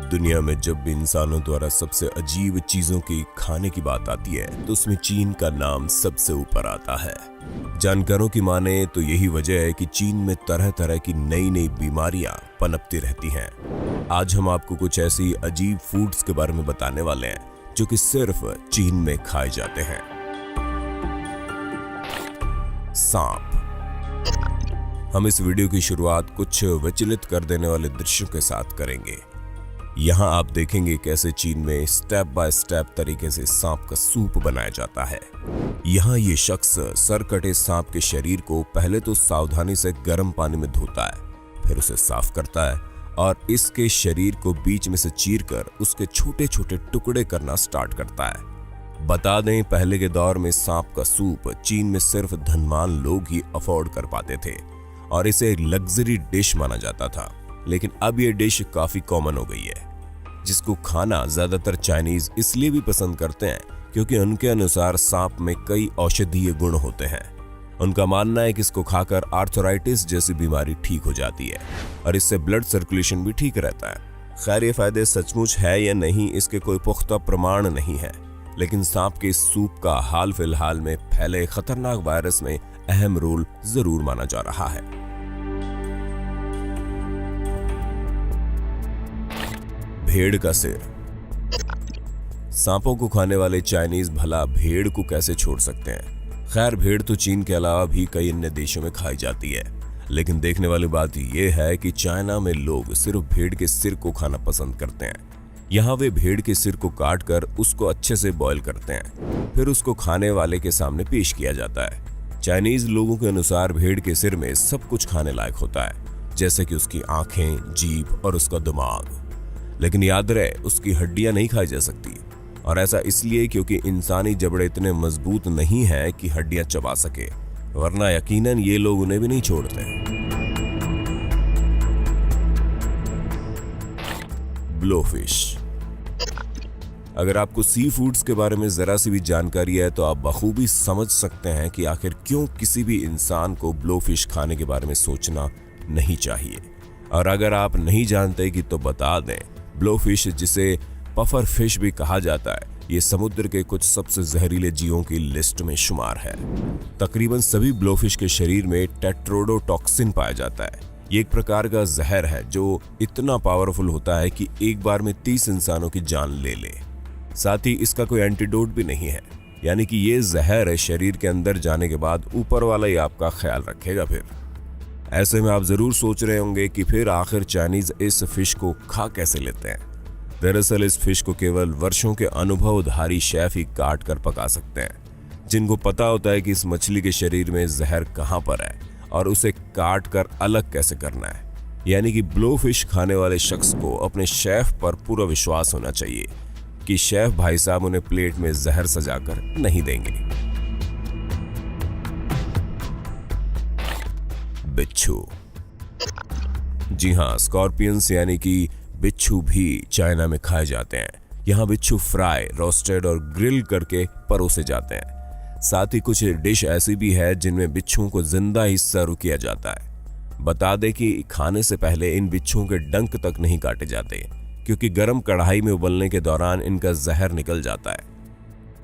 दुनिया में जब भी इंसानों द्वारा सबसे अजीब चीजों की खाने की बात आती है तो उसमें चीन का नाम सबसे ऊपर आता है। जानकारों की माने तो यही वजह है कि चीन में तरह तरह की नई नई बीमारियां पनपती रहती हैं। आज हम आपको कुछ ऐसी अजीब फूड्स के बारे में बताने वाले हैं जो कि सिर्फ चीन में खाए जाते हैं। सांप। हम इस वीडियो की शुरुआत कुछ विचलित कर देने वाले दृश्यों के साथ करेंगे। यहाँ आप देखेंगे कैसे चीन में स्टेप बाय स्टेप तरीके से सांप का सूप बनाया जाता है। यहाँ ये शख्स सरकटे सांप के शरीर को पहले तो सावधानी से गर्म पानी में धोता है, फिर उसे साफ करता है और इसके शरीर को बीच में से चीरकर उसके छोटे छोटे टुकड़े करना स्टार्ट करता है। बता दें, पहले के दौर में सांप का सूप चीन में सिर्फ धनवान लोग ही अफोर्ड कर पाते थे और इसे एक लग्जरी डिश माना जाता था। लेकिन अब यह डिश काफी कॉमन हो गई है, जिसको खाना ज्यादातर चाइनीज इसलिए भी पसंद करते हैं क्योंकि उनके अनुसार सांप में कई औषधीय गुण होते हैं। उनका मानना है कि इसको खाकर आर्थराइटिस जैसी बीमारी ठीक हो जाती है और इससे ब्लड सर्कुलेशन भी ठीक रहता है। खैर, ये फायदे सचमुच है या नहीं इसके कोई पुख्ता प्रमाण नहीं है, लेकिन सांप के इस सूप का हाल फिलहाल में फैले खतरनाक वायरस में अहम रोल जरूर माना जा रहा है। भेड़ का सिर। सांपों को खाने वाले चाइनीज भला भेड़ को कैसे छोड़ सकते हैं। खैर, भेड़ तो चीन के अलावा भी कई अन्य देशों में खाई जाती है, लेकिन देखने वाली बात यह है कि चाइना में लोग सिर्फ भेड़ के सिर को खाना पसंद करते हैं। यहाँ वे भेड़ के सिर को काट कर उसको अच्छे से बॉईल करते हैं, फिर उसको खाने वाले के सामने पेश किया जाता है। चाइनीज लोगों के अनुसार भेड़ के सिर में सब कुछ खाने लायक होता है, जैसे कि उसकी आंखें, जीभ और उसका दिमाग। लेकिन याद रहे, उसकी हड्डियां नहीं खाई जा सकती, और ऐसा इसलिए क्योंकि इंसानी जबड़े इतने मजबूत नहीं हैं कि हड्डियां चबा सके, वरना यकीनन ये लोग उन्हें भी नहीं छोड़ते। ब्लोफिश। अगर आपको सी फूड्स के बारे में जरा सी भी जानकारी है तो आप बखूबी समझ सकते हैं कि आखिर क्यों किसी भी इंसान को ब्लोफिश खाने के बारे में सोचना नहीं चाहिए। और अगर आप नहीं जानते कि तो बता दें, ब्लोफिश, जिसे पफर फिश भी कहा जाता है, ये समुद्र के कुछ सबसे जहरीले जीवों की लिस्ट में शुमार है। तकरीबन सभी ब्लोफिश के शरीर में टेट्रोडोटॉक्सिन पाया जाता है। ये एक प्रकार का जहर है जो इतना पावरफुल होता है कि एक बार में 30 इंसानों की जान ले ले। साथ ही इसका कोई एंटीडोट भी नहीं है, यानी कि ये जहर शरीर के अंदर जाने के बाद ऊपर वाला ही आपका ख्याल रखेगा। फिर ऐसे में आप जरूर सोच रहे होंगे कि फिर आखिर चाइनीज इस फिश को खा कैसे लेते हैं। दरअसल इस फिश को केवल वर्षों के अनुभवधारी शेफ ही काट कर पका सकते हैं, जिनको पता होता है कि इस मछली के शरीर में जहर कहां पर है और उसे काट कर अलग कैसे करना है। यानी कि ब्लोफिश खाने वाले शख्स को अपने शेफ पर पूरा विश्वास होना चाहिए कि शेफ भाई साहब उन्हें प्लेट में जहर सजाकर नहीं देंगे। बिच्छू। जी हाँ, स्कॉर्पियंस यानी कि बिच्छू भी चाइना में खाए जाते हैं। यहाँ बिच्छू फ्राई, रोस्टेड और ग्रिल करके परोसे जाते हैं। साथ ही कुछ डिश ऐसी भी है जिनमें बिच्छुओं को जिंदा ही सर्व किया जाता है। बता दें कि खाने से पहले इन बिच्छुओं के डंक तक नहीं काटे जाते, क्योंकि गर्म कढ़ाई में उबलने के दौरान इनका जहर निकल जाता है।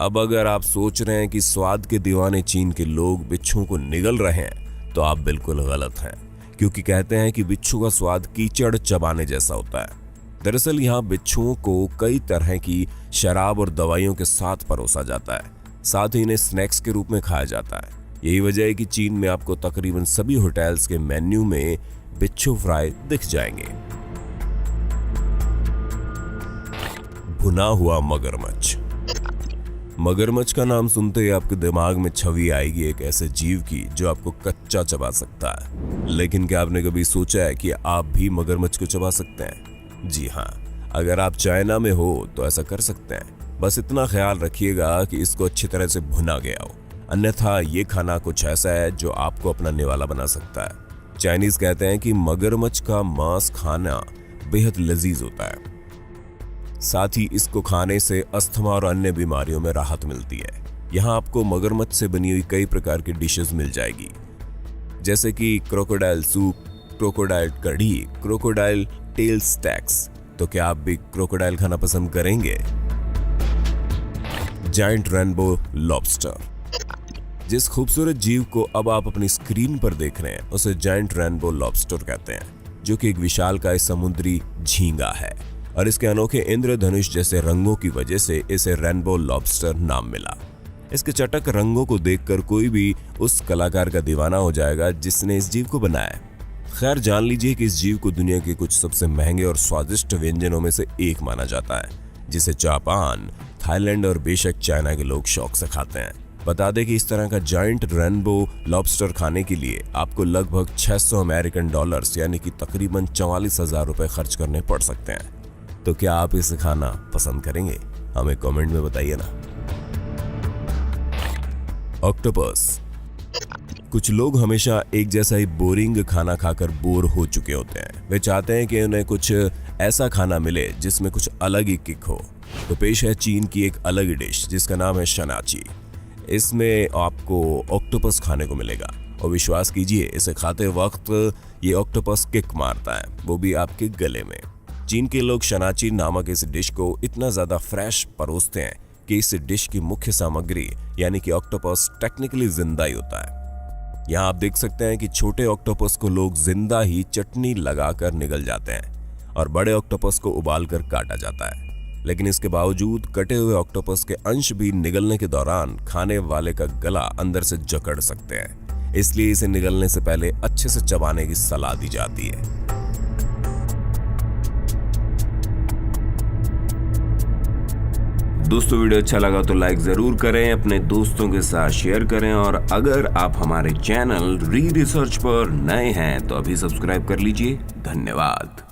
अब अगर आप सोच रहे हैं कि स्वाद के दीवाने चीन के लोग बिच्छुओं को निगल रहे हैं, तो आप बिल्कुल गलत हैं, क्योंकि कहते हैं कि बिच्छू का स्वाद कीचड़ चबाने जैसा होता है। दरअसल यहाँ बिच्छुओं को कई तरह की शराब और दवाइयों के साथ परोसा जाता है, साथ ही इन्हें स्नैक्स के रूप में खाया जाता है। यही वजह है कि चीन में आपको तकरीबन सभी होटल्स के मेन्यू में बिच्छू फ्राई दिख जाएंगे। भुना हुआ मगरमच्छ। मगरमच्छ का नाम सुनते ही आपके दिमाग में छवि आएगी एक ऐसे जीव की जो आपको कच्चा चबा सकता है। लेकिन क्या आपने कभी सोचा है कि आप भी मगरमच्छ को चबा सकते हैं? जी हाँ, अगर आप चाइना में हो तो ऐसा कर सकते हैं। बस इतना ख्याल रखिएगा कि इसको अच्छी तरह से भुना गया हो, अन्यथा ये खाना कुछ ऐसा है जो आपको अपना निवाला बना सकता है। चाइनीज कहते हैं कि मगरमच्छ का मांस खाना बेहद लजीज होता है। साथ ही इसको खाने से अस्थमा और अन्य बीमारियों में राहत मिलती है। यहाँ आपको मगरमच्छ से बनी हुई कई प्रकार की डिशेस मिल जाएगी, जैसे कि क्रोकोडाइल सूप, क्रोकोडाइल कढ़ी, क्रोकोडाइल टेल स्टैक्स, तो क्या आप भी क्रोकोडाइल खाना पसंद करेंगे? Giant rainbow lobster. जिस खूबसूरत जीव को अब आप अपनी स्क्रीन पर देख रहे हैं उसे जायंट रेनबो लॉबस्टर कहते हैं, जो कि एक विशालकाय समुद्री झींगा है और इसके अनोखे इंद्रधनुष जैसे रंगों की वजह से इसे रेनबो लॉबस्टर नाम मिला। इसके चटक रंगों को देखकर कोई भी उस कलाकार का दीवाना हो जाएगा जिसने इस जीव को बनाया। खैर, जान लीजिए कि इस जीव को दुनिया के कुछ सबसे महंगे और स्वादिष्ट व्यंजनों में से एक माना जाता है, जिसे जापान, थाईलैंड और बेशक चाइना के लोग शौक से खाते हैं। बता दें कि इस तरह का जायंट रेनबो लॉबस्टर खाने के लिए आपको लगभग 600 अमेरिकन डॉलर्स यानी कि तकरीबन 44,000 रुपए खर्च करने पड़ सकते हैं। तो क्या आप इसे खाना पसंद करेंगे? हमें कमेंट में बताइए ना। ऑक्टोपस। कुछ लोग हमेशा एक जैसा ही बोरिंग खाना खाकर बोर हो चुके होते हैं। वे चाहते हैं कि उन्हें कुछ ऐसा खाना मिले जिसमें कुछ अलग ही किक हो। तो पेश है चीन की एक अलग ही डिश जिसका नाम है शनाची। इसमें आपको ऑक्टोपस खाने को मिलेगा और विश्वास कीजिए, इसे खाते वक्त ये ऑक्टोपस किक मारता है, वो भी आपके गले में। चीन के लोग शनाची नामक इस डिश को इतना ज्यादा फ्रेश परोसते हैं कि इस डिश की मुख्य सामग्री यानी कि ऑक्टोपस टेक्निकली जिंदा ही होता है। यहाँ आप देख सकते हैं कि छोटे ऑक्टोपस को लोग जिंदा ही चटनी लगाकर निगल जाते हैं और बड़े ऑक्टोपस को उबालकर काटा जाता है। लेकिन इसके बावजूद कटे हुए ऑक्टोपस के अंश भी निगलने के दौरान खाने वाले का गला अंदर से जकड़ सकते हैं, इसलिए इसे निगलने से पहले अच्छे से चबाने की सलाह दी जाती है। दोस्तों, वीडियो अच्छा लगा तो लाइक जरूर करें, अपने दोस्तों के साथ शेयर करें और अगर आप हमारे चैनल री रिसर्च पर नए हैं तो अभी सब्सक्राइब कर लीजिए। धन्यवाद।